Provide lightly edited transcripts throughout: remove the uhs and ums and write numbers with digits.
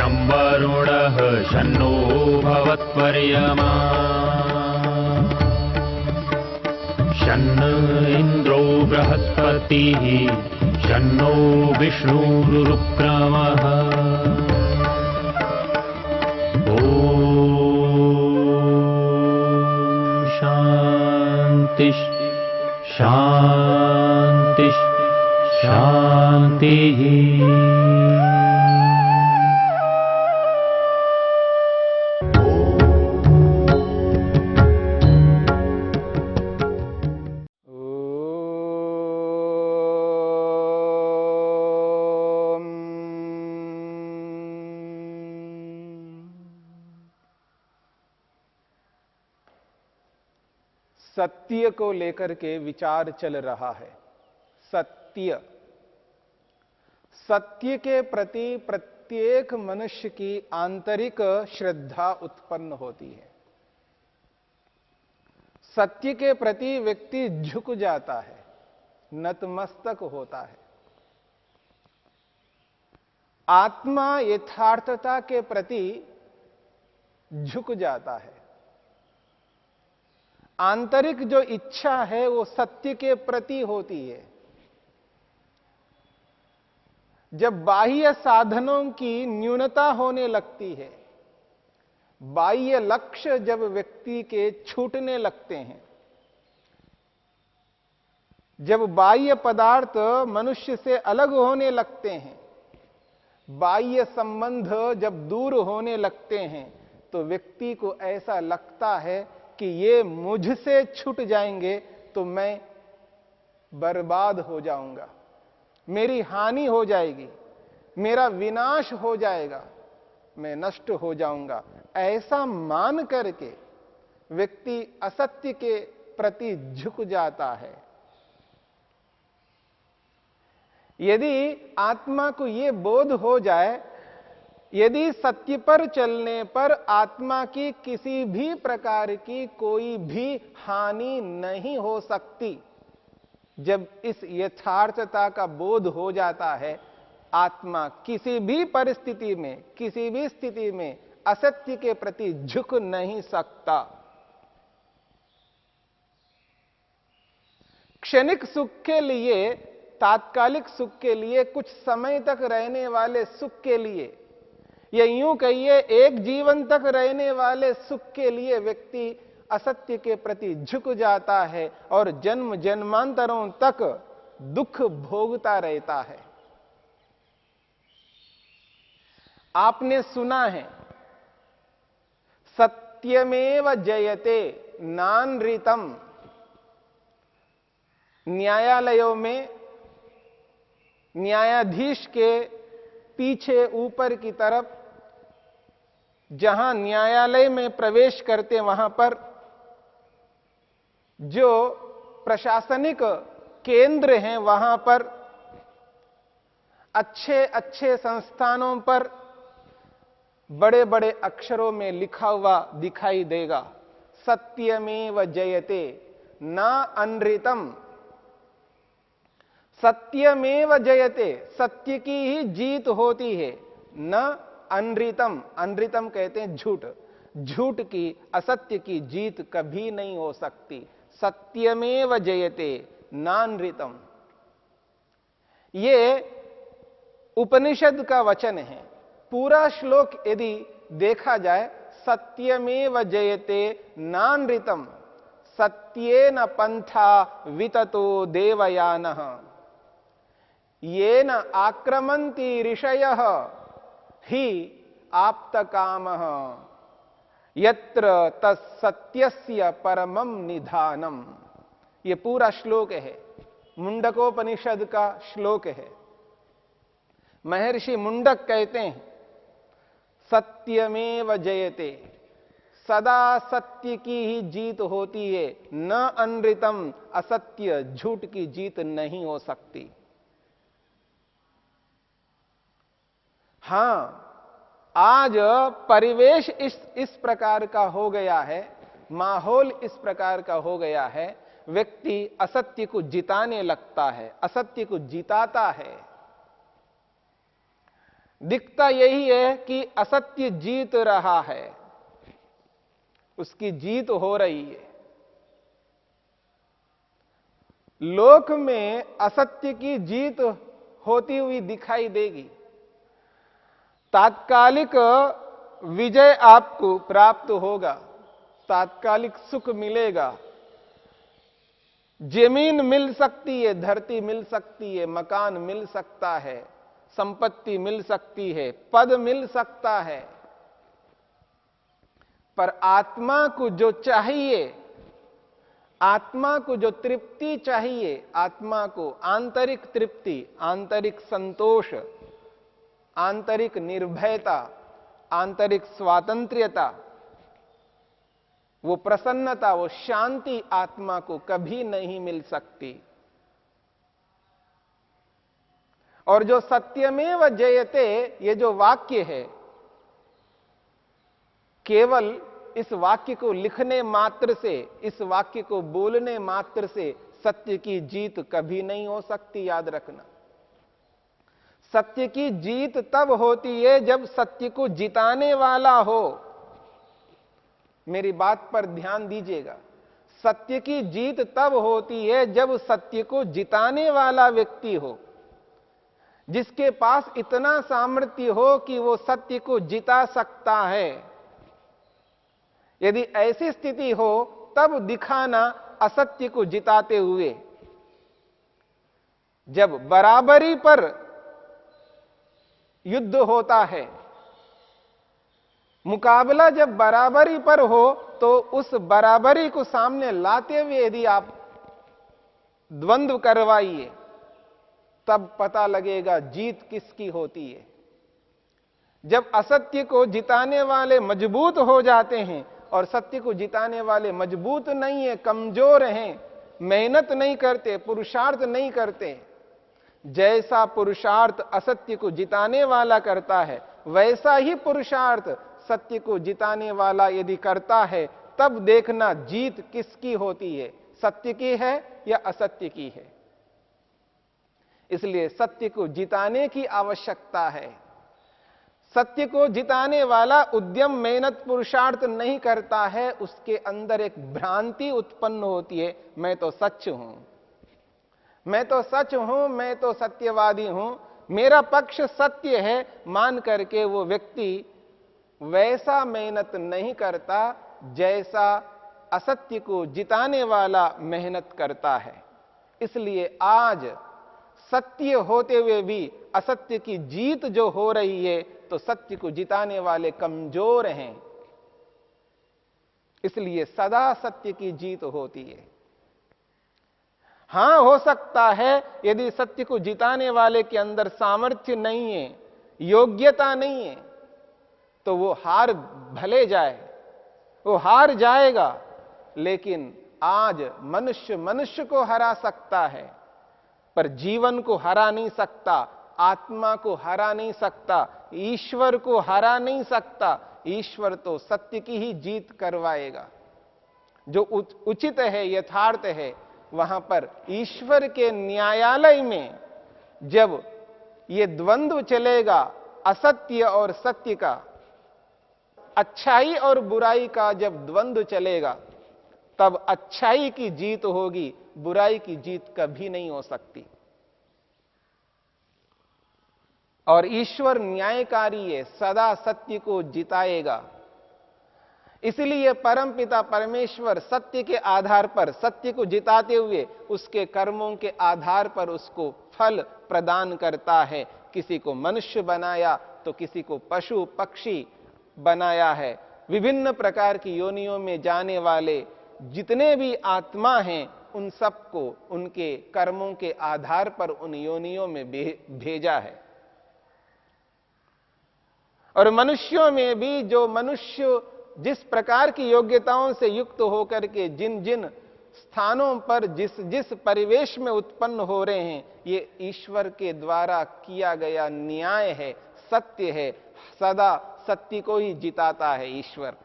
शं वरुणः शन्नो भवत्वर्यमा शन्न इन्द्रो बृहस्पतिः शन्नो विष्णुरुक्रमः ॐ शान्ति शान्ति शान्तिः। सत्य को लेकर के विचार चल रहा है। सत्य, सत्य के प्रति प्रत्येक मनुष्य की आंतरिक श्रद्धा उत्पन्न होती है। सत्य के प्रति व्यक्ति झुक जाता है, नतमस्तक होता है। आत्मा यथार्थता के प्रति झुक जाता है। आंतरिक जो इच्छा है वो सत्य के प्रति होती है। जब बाह्य साधनों की न्यूनता होने लगती है, बाह्य लक्ष्य जब व्यक्ति के छूटने लगते हैं, जब बाह्य पदार्थ मनुष्य से अलग होने लगते हैं, बाह्य संबंध जब दूर होने लगते हैं, तो व्यक्ति को ऐसा लगता है कि ये मुझसे छूट जाएंगे तो मैं बर्बाद हो जाऊंगा, मेरी हानि हो जाएगी, मेरा विनाश हो जाएगा, मैं नष्ट हो जाऊंगा। ऐसा मान करके व्यक्ति असत्य के प्रति झुक जाता है। यदि आत्मा को यह बोध हो जाए, यदि सत्य पर चलने पर आत्मा की किसी भी प्रकार की कोई भी हानि नहीं हो सकती, जब इस यथार्थता का बोध हो जाता है, आत्मा किसी भी परिस्थिति में, किसी भी स्थिति में असत्य के प्रति झुक नहीं सकता। क्षणिक सुख के लिए, तात्कालिक सुख के लिए, कुछ समय तक रहने वाले सुख के लिए, या यूं कहिए एक जीवन तक रहने वाले सुख के लिए व्यक्ति असत्य के प्रति झुक जाता है और जन्म जन्मांतरों तक दुख भोगता रहता है। आपने सुना है, सत्यमेव जयते नानृतम। न्यायालयों में न्यायाधीश के पीछे ऊपर की तरफ, जहां न्यायालय में प्रवेश करते वहां पर जो प्रशासनिक केंद्र हैं, वहां पर अच्छे अच्छे संस्थानों पर बड़े बड़े अक्षरों में लिखा हुआ दिखाई देगा, सत्यमेव जयते न अनृतम। सत्यमेव जयते, सत्य की ही जीत होती है, न अनृतम। अनृतम कहते हैं झूठ, झूठ की, असत्य की जीत कभी नहीं हो सकती। सत्यमेव जयते नानृतम, ये उपनिषद का वचन है। पूरा श्लोक यदि देखा जाए, सत्यमेव जयते नानृतम, सत्येन पंथा विततो देवयानः, येन आक्रमन्ति ऋषयः हि आप्तकामः, यत्र तत्सत्यस्य परमं निधानम। ये पूरा श्लोक है, मुंडकोपनिषद का श्लोक है। महर्षि मुंडक कहते हैं, सत्यमेव जयते, सदा सत्य की ही जीत होती है, न अनृतम, असत्य झूठ की जीत नहीं हो सकती। हां, आज परिवेश इस प्रकार का हो गया है, माहौल इस प्रकार का हो गया है, व्यक्ति असत्य को जिताने लगता है, असत्य को जिताता है। दिखता यही है कि असत्य जीत रहा है, उसकी जीत हो रही है। लोक में असत्य की जीत होती हुई दिखाई देगी। तात्कालिक विजय आपको प्राप्त होगा, तात्कालिक सुख मिलेगा, जमीन मिल सकती है, धरती मिल सकती है, मकान मिल सकता है, संपत्ति मिल सकती है, पद मिल सकता है, पर आत्मा को जो चाहिए, आत्मा को जो तृप्ति चाहिए, आत्मा को आंतरिक तृप्ति, आंतरिक संतोष, आंतरिक निर्भयता, आंतरिक स्वातंत्र्यता, वो प्रसन्नता, वो शांति आत्मा को कभी नहीं मिल सकती। और जो सत्यमेव जयते, ये जो वाक्य है, केवल इस वाक्य को लिखने मात्र से, इस वाक्य को बोलने मात्र से सत्य की जीत कभी नहीं हो सकती। याद रखना, सत्य की जीत तब होती है जब सत्य को जिताने वाला हो। मेरी बात पर ध्यान दीजिएगा, सत्य की जीत तब होती है जब सत्य को जिताने वाला व्यक्ति हो, जिसके पास इतना सामर्थ्य हो कि वो सत्य को जिता सकता है। यदि ऐसी स्थिति हो तब दिखाना असत्य को जिताते हुए। जब बराबरी पर युद्ध होता है, मुकाबला जब बराबरी पर हो, तो उस बराबरी को सामने लाते हुए यदि आप द्वंद्व करवाइए, तब पता लगेगा जीत किसकी होती है। जब असत्य को जिताने वाले मजबूत हो जाते हैं और सत्य को जिताने वाले मजबूत नहीं है, कमजोर हैं, मेहनत नहीं करते, पुरुषार्थ नहीं करते, जैसा पुरुषार्थ असत्य को जिताने वाला करता है, वैसा ही पुरुषार्थ सत्य को जिताने वाला यदि करता है, तब देखना जीत किसकी होती है, सत्य की है या असत्य की है। इसलिए सत्य को जिताने की आवश्यकता है। सत्य को जिताने वाला उद्यम, मेहनत, पुरुषार्थ नहीं करता है, उसके अंदर एक भ्रांति उत्पन्न होती है, मैं तो सच हूं, मैं तो सच हूं, मैं तो सत्यवादी हूं, मेरा पक्ष सत्य है, मान करके वो व्यक्ति वैसा मेहनत नहीं करता जैसा असत्य को जिताने वाला मेहनत करता है। इसलिए आज सत्य होते हुए भी असत्य की जीत जो हो रही है, तो सत्य को जिताने वाले कमजोर हैं। इसलिए सदा सत्य की जीत होती है। हां, हो सकता है यदि सत्य को जिताने वाले के अंदर सामर्थ्य नहीं है, योग्यता नहीं है, तो वो हार भले जाए, वो हार जाएगा। लेकिन आज मनुष्य मनुष्य को हरा सकता है, पर जीवन को हरा नहीं सकता, आत्मा को हरा नहीं सकता, ईश्वर को हरा नहीं सकता। ईश्वर तो सत्य की ही जीत करवाएगा। जो उचित है, यथार्थ है, वहां पर ईश्वर के न्यायालय में जब ये द्वंद्व चलेगा, असत्य और सत्य का, अच्छाई और बुराई का जब द्वंद्व चलेगा, तब अच्छाई की जीत होगी, बुराई की जीत कभी नहीं हो सकती। और ईश्वर न्यायकारी है, सदा सत्य को जिताएगा। इसलिए परमपिता परमेश्वर सत्य के आधार पर, सत्य को जिताते हुए उसके कर्मों के आधार पर उसको फल प्रदान करता है। किसी को मनुष्य बनाया तो किसी को पशु पक्षी बनाया है। विभिन्न प्रकार की योनियों में जाने वाले जितने भी आत्मा हैं, उन सबको उनके कर्मों के आधार पर उन योनियों में भेजा है। और मनुष्यों में भी जो मनुष्य जिस प्रकार की योग्यताओं से युक्त होकर के जिन जिन स्थानों पर जिस जिस परिवेश में उत्पन्न हो रहे हैं, ये ईश्वर के द्वारा किया गया न्याय है, सत्य है। सदा सत्य को ही जिताता है ईश्वर।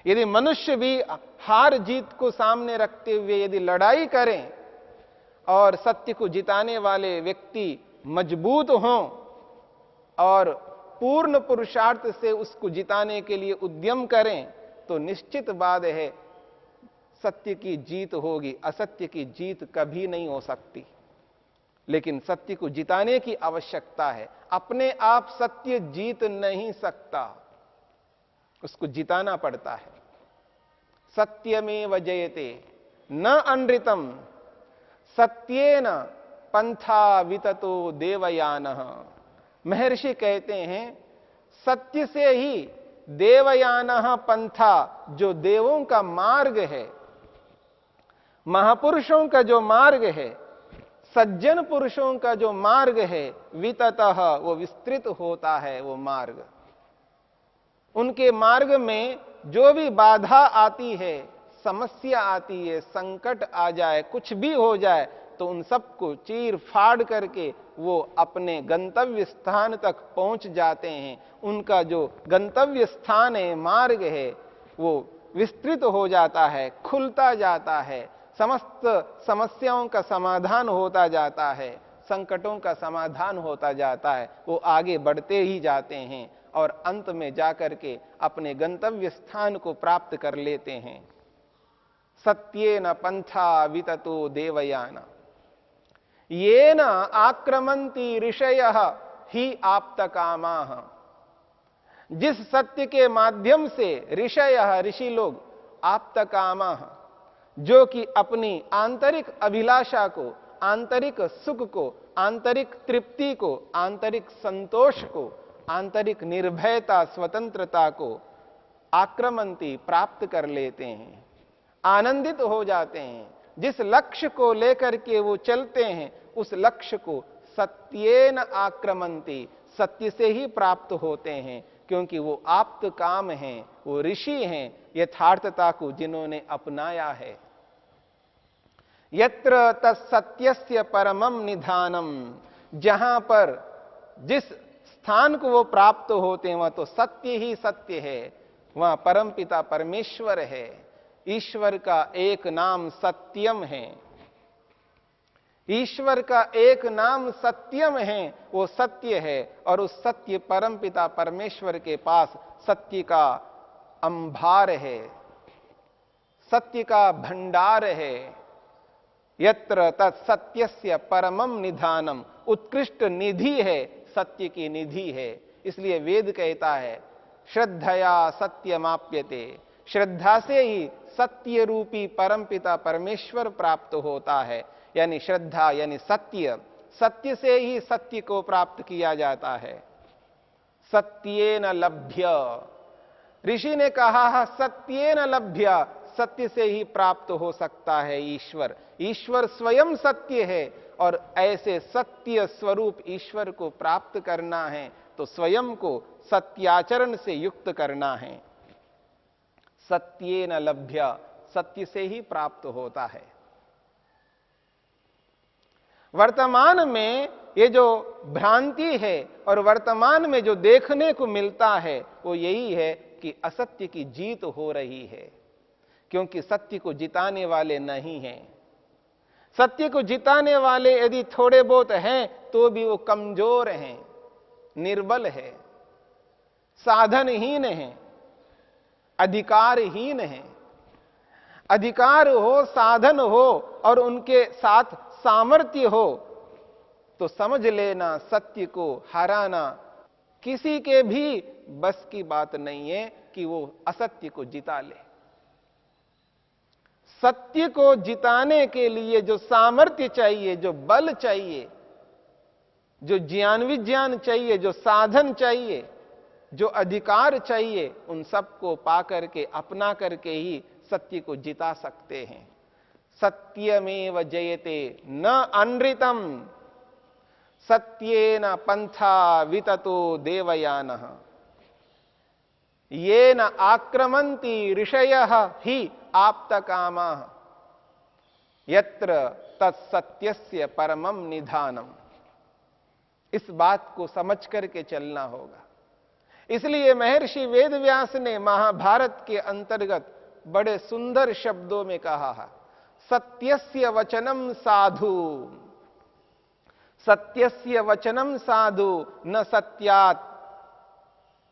यदि मनुष्य भी हार जीत को सामने रखते हुए यदि लड़ाई करें और सत्य को जिताने वाले व्यक्ति मजबूत हों, और पूर्ण पुरुषार्थ से उसको जिताने के लिए उद्यम करें तो निश्चित बात है सत्य की जीत होगी, असत्य की जीत कभी नहीं हो सकती। लेकिन सत्य को जिताने की आवश्यकता है। अपने आप सत्य जीत नहीं सकता, उसको जिताना पड़ता है। सत्यमेव जयते न अनृतम सत्येन पंथा विततो देवयानः। महर्षि कहते हैं सत्य से ही देवयानः पंथा, जो देवों का मार्ग है, महापुरुषों का जो मार्ग है, सज्जन पुरुषों का जो मार्ग है, विततः वो विस्तृत होता है। वो मार्ग, उनके मार्ग में जो भी बाधा आती है, समस्या आती है, संकट आ जाए, कुछ भी हो जाए, तो उन सबको चीर फाड़ करके वो अपने गंतव्य स्थान तक पहुंच जाते हैं। उनका जो गंतव्य स्थान है, मार्ग है, वो विस्तृत हो जाता है, खुलता जाता है, समस्त समस्याओं का समाधान होता जाता है, संकटों का समाधान होता जाता है। वो आगे बढ़ते ही जाते हैं और अंत में जाकर के अपने गंतव्य स्थान को प्राप्त कर लेते हैं। सत्येन पंथा विततो देवयान येन आक्रमन्ति ऋषयः ही आप्तकामाः। जिस सत्य के माध्यम से ऋषयः, ऋषि लोग, आप्तकामाः, जो कि अपनी आंतरिक अभिलाषा को, आंतरिक सुख को, आंतरिक तृप्ति को, आंतरिक संतोष को, आंतरिक निर्भयता, स्वतंत्रता को आक्रमन्ति, प्राप्त कर लेते हैं, आनंदित हो जाते हैं। जिस लक्ष्य को लेकर के वो चलते हैं, उस लक्ष्य को सत्येन आक्रमन्ति, सत्य से ही प्राप्त होते हैं, क्योंकि वो आप्त काम हैं, वो ऋषि हैं, यथार्थता को जिन्होंने अपनाया है। यत्र तत्सत्यस्य परमं निधानम, जहां पर जिस स्थान को वो प्राप्त होते हैं वह तो सत्य ही सत्य है, वहां परमपिता परमेश्वर है। ईश्वर का एक नाम सत्यम है, ईश्वर का एक नाम सत्यम है, वो सत्य है। और उस सत्य परमपिता परमेश्वर के पास सत्य का अंबार है, सत्य का भंडार है। यत्र तत्सत्यस्य परमं निधानम, उत्कृष्ट निधि है, सत्य की निधि है। इसलिए वेद कहता है श्रद्धया सत्यमाप्यते, श्रद्धा से ही सत्य रूपी परमपिता परमेश्वर प्राप्त होता है। यानी श्रद्धा यानी सत्य, सत्य से ही सत्य को प्राप्त किया जाता है। सत्येन लभ्य, ऋषि ने कहा सत्येन लभ्य, सत्य से ही प्राप्त हो सकता है ईश्वर। ईश्वर स्वयं सत्य है और ऐसे सत्य स्वरूप ईश्वर को प्राप्त करना है तो स्वयं को सत्याचरण से युक्त करना है। सत्येन लभ्य, सत्य से ही प्राप्त होता है। वर्तमान में ये जो भ्रांति है और वर्तमान में जो देखने को मिलता है वो यही है कि असत्य की जीत हो रही है, क्योंकि सत्य को जिताने वाले नहीं हैं। सत्य को जिताने वाले यदि थोड़े बहुत हैं तो भी वो कमजोर हैं, निर्बल है, साधनहीन है, अधिकारहीन है। अधिकार हो, साधन हो और उनके साथ सामर्थ्य हो तो समझ लेना सत्य को हराना किसी के भी बस की बात नहीं है कि वो असत्य को जिता ले। सत्य को जिताने के लिए जो सामर्थ्य चाहिए, जो बल चाहिए, जो ज्ञान विज्ञान चाहिए, जो साधन चाहिए, जो अधिकार चाहिए, उन सबको पा करके, अपना करके ही सत्य को जिता सकते हैं। सत्यमेव जयते न अनृतम सत्येन पंथा विततो देवयानः येन आक्रमन्ति ऋषयः ही आप्तकामाः यत्र तत्सत्यस्य परमं निधानम। इस बात को समझ करके चलना होगा। इसलिए महर्षि वेदव्यास ने महाभारत के अंतर्गत बड़े सुंदर शब्दों में कहा है, सत्यस्य वचनम साधु। सत्यस्य वचनम साधु न सत्यात्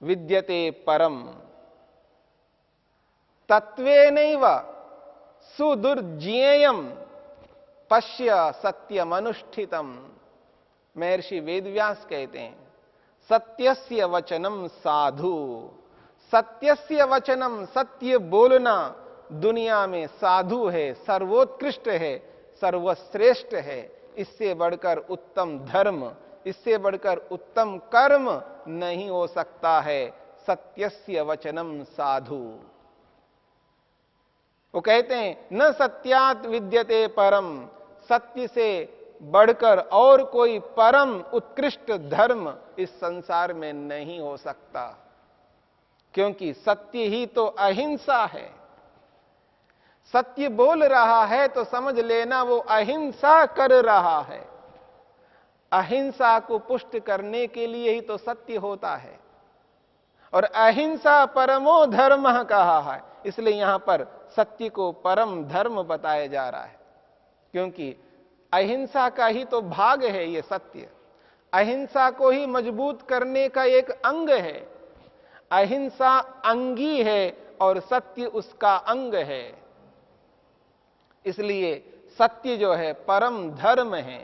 विद्यते परम। तत्वेनैव सुदुर्ज्ञेयम पश्य सत्यमनुष्ठितम। महर्षि वेदव्यास कहते हैं सत्यस्य वचनम साधु। सत्यस्य वचनम, सत्य बोलना दुनिया में साधु है, सर्वोत्कृष्ट है, सर्वश्रेष्ठ है। इससे बढ़कर उत्तम धर्म, इससे बढ़कर उत्तम कर्म नहीं हो सकता है। सत्यस्य वचनम साधु। वो कहते हैं न सत्यात् विद्यते परम। सत्य से बढ़कर और कोई परम उत्कृष्ट धर्म इस संसार में नहीं हो सकता, क्योंकि सत्य ही तो अहिंसा है। सत्य बोल रहा है तो समझ लेना वो अहिंसा कर रहा है। अहिंसा को पुष्ट करने के लिए ही तो सत्य होता है। और अहिंसा परमो धर्म कहा है, इसलिए यहां पर सत्य को परम धर्म बताया जा रहा है, क्योंकि अहिंसा का ही तो भाग है ये सत्य। अहिंसा को ही मजबूत करने का एक अंग है। अहिंसा अंगी है और सत्य उसका अंग है। इसलिए सत्य जो है परम धर्म है।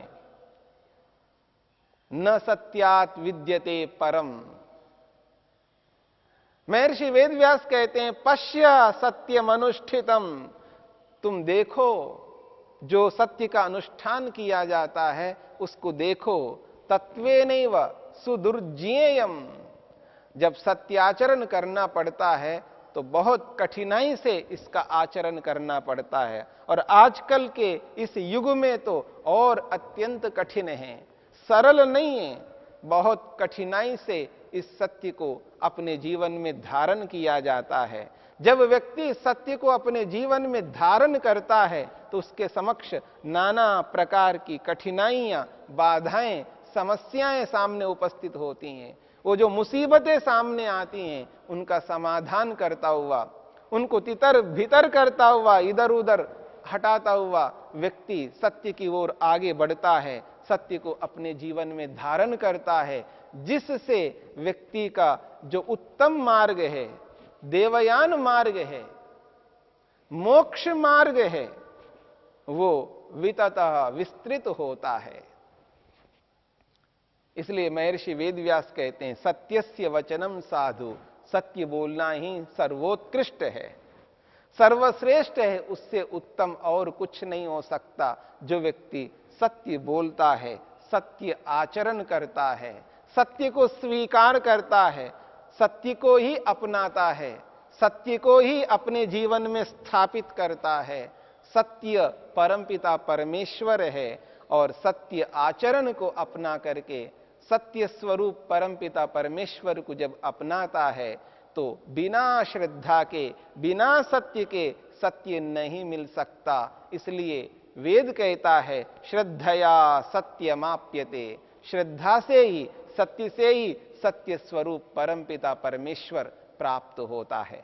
न सत्यात् विद्यते परम। महर्षि वेदव्यास कहते हैं पश्य सत्यम अनुष्ठितम। तुम देखो, जो सत्य का अनुष्ठान किया जाता है उसको देखो। तत्वेनैव सुदुर्ज्ञेयम। जब सत्याचरण करना पड़ता है तो बहुत कठिनाई से इसका आचरण करना पड़ता है, और आजकल के इस युग में तो और अत्यंत कठिन है, सरल नहीं है। बहुत कठिनाई से इस सत्य को अपने जीवन में धारण किया जाता है। जब व्यक्ति सत्य को अपने जीवन में धारण करता है तो उसके समक्ष नाना प्रकार की कठिनाइयां, बाधाएं, समस्याएं सामने उपस्थित होती हैं। वो जो मुसीबतें सामने आती हैं उनका समाधान करता हुआ, उनको तितर भीतर करता हुआ, इधर उधर हटाता हुआ व्यक्ति सत्य की ओर आगे बढ़ता है, सत्य को अपने जीवन में धारण करता है, जिससे व्यक्ति का जो उत्तम मार्ग है, देवयान मार्ग है, मोक्ष मार्ग है, वो विततः विस्तृत होता है। इसलिए महर्षि वेदव्यास कहते हैं सत्यस्य वचनम साधु। सत्य बोलना ही सर्वोत्कृष्ट है, सर्वश्रेष्ठ है। उससे उत्तम और कुछ नहीं हो सकता। जो व्यक्ति सत्य बोलता है, सत्य आचरण करता है, सत्य को स्वीकार करता है, सत्य को ही अपनाता है, सत्य को ही अपने जीवन में स्थापित करता है। सत्य परमपिता परमेश्वर है, और सत्य आचरण को अपना करके सत्य स्वरूप परमपिता परमेश्वर को जब अपनाता है तो बिना श्रद्धा के, बिना सत्य के सत्य नहीं मिल सकता। इसलिए वेद कहता है श्रद्धया सत्यमाप्यते। श्रद्धा से ही, सत्य से ही सत्य स्वरूप परमपिता परमेश्वर प्राप्त होता है।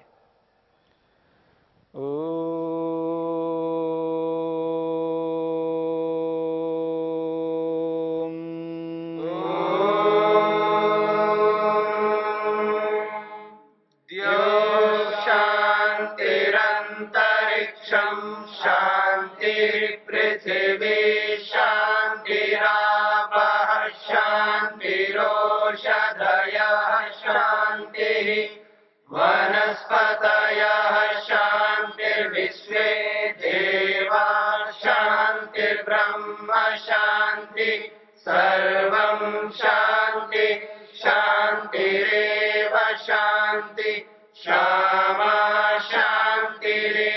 शांतिरंतरिक्षं शांति पृथिवी शांतिरापः शांतिरोषधयः शांतिः वनस्पतयः शांतिर्विश्वे देवा शांतिर्ब्रह्म शांति सर्वं शांति शांतिरेव शांति श्यामा शांतिरेव